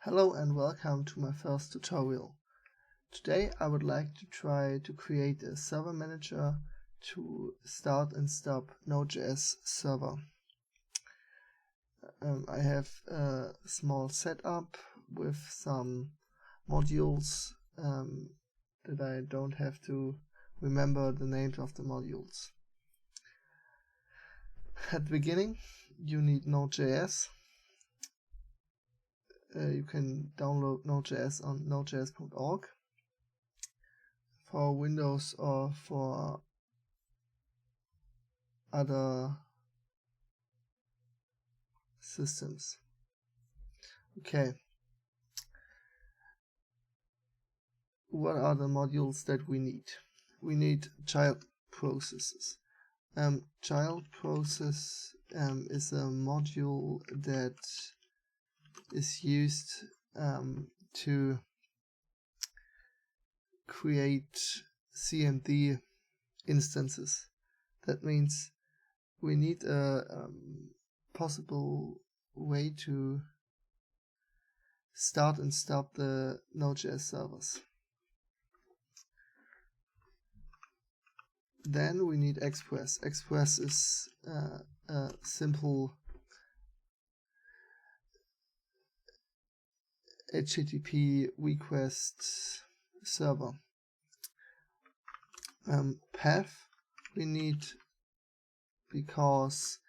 Hello and welcome to my first tutorial. Today I would like to try to create a server manager to start and stop Nodejs server. I have a small setup with some modules that I don't have to remember the names of the modules. At the beginning you need Node.js. You can download Node.js on nodejs.org for Windows or for other systems. Okay. What are the modules that we need? We need child processes. Child process is a module that is used to create CMD instances. That means we need a possible way to start and stop the Nodejs servers. Then we need Express. Express is a simple HTTP request server. Path we need because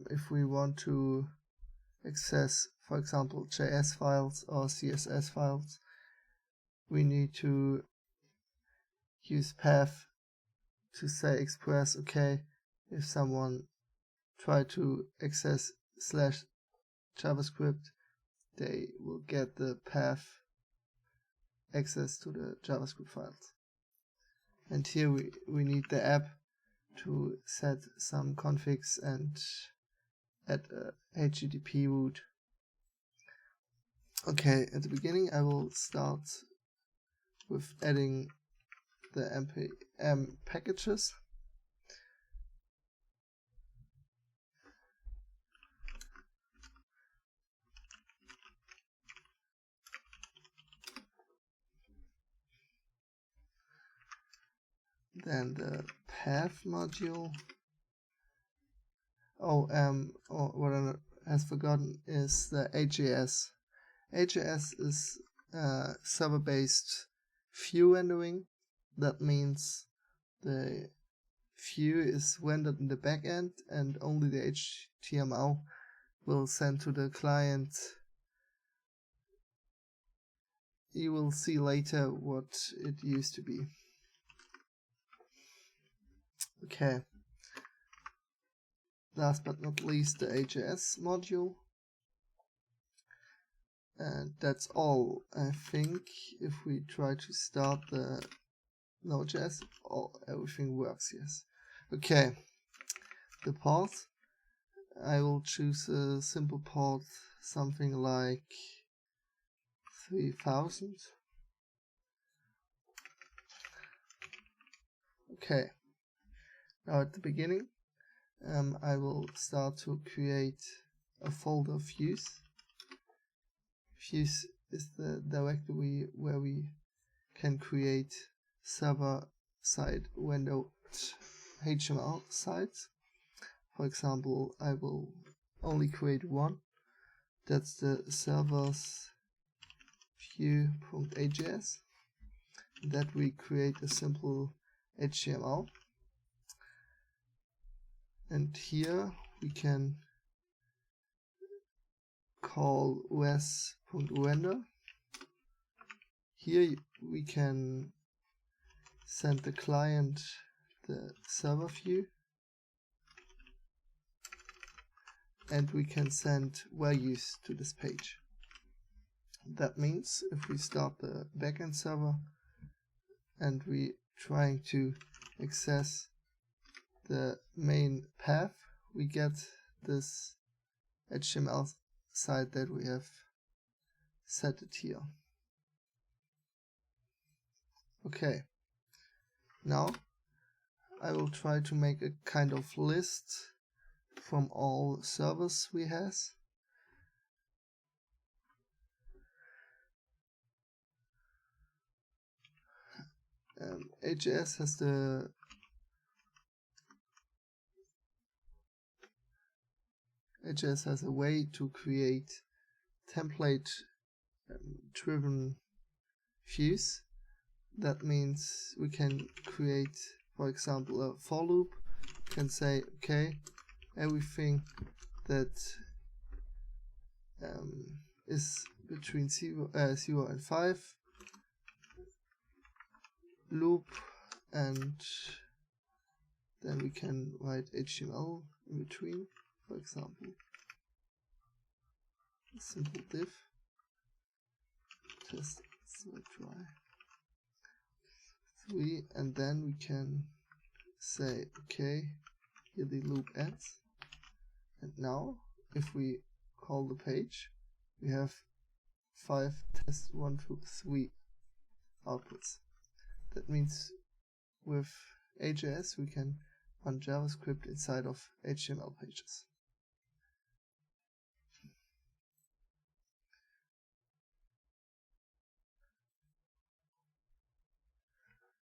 if we want to access, for example, JS files or CSS files, we need to use path to say express, okay, if someone try to access /JavaScript, they will get the path access to the JavaScript files. And here we need the app to set some configs and add a HTTP route. Okay, at the beginning I will start with adding the npm packages. Then the path module. What I has forgotten is the AJS. AJS is server-based view rendering. That means the view is rendered in the backend and only the HTML will send to the client. You will see later what it used to be. Okay. Last but not least, the AJS module. And that's all. I think if we try to start the Node.js, everything works, yes. Okay. The path. I will choose a simple path, something like 3000. Okay. Now at the beginning, I will start to create a folder views. Views is the directory where we can create server-side rendered HTML sites. For example, I will only create one. That's the servers view.ajs. That we create a simple HTML. And here we can call res.render. Here we can send the client the server view, and we can send values to this page. That means if we start the backend server and we trying to access the main path, we get this HTML site that we have set it here. Okay, now I will try to make a kind of list from all servers we have. AJS has a way to create template driven views. That means we can create, for example, a for loop. We can say, okay, everything that is between 0 and 5 loop, and then we can write HTML in between, for example, a simple div test try 3, and then we can say, okay, here the loop ends, and now if we call the page, we have 5 test 1, 2, 3 outputs. That means with AJS we can run JavaScript inside of HTML pages.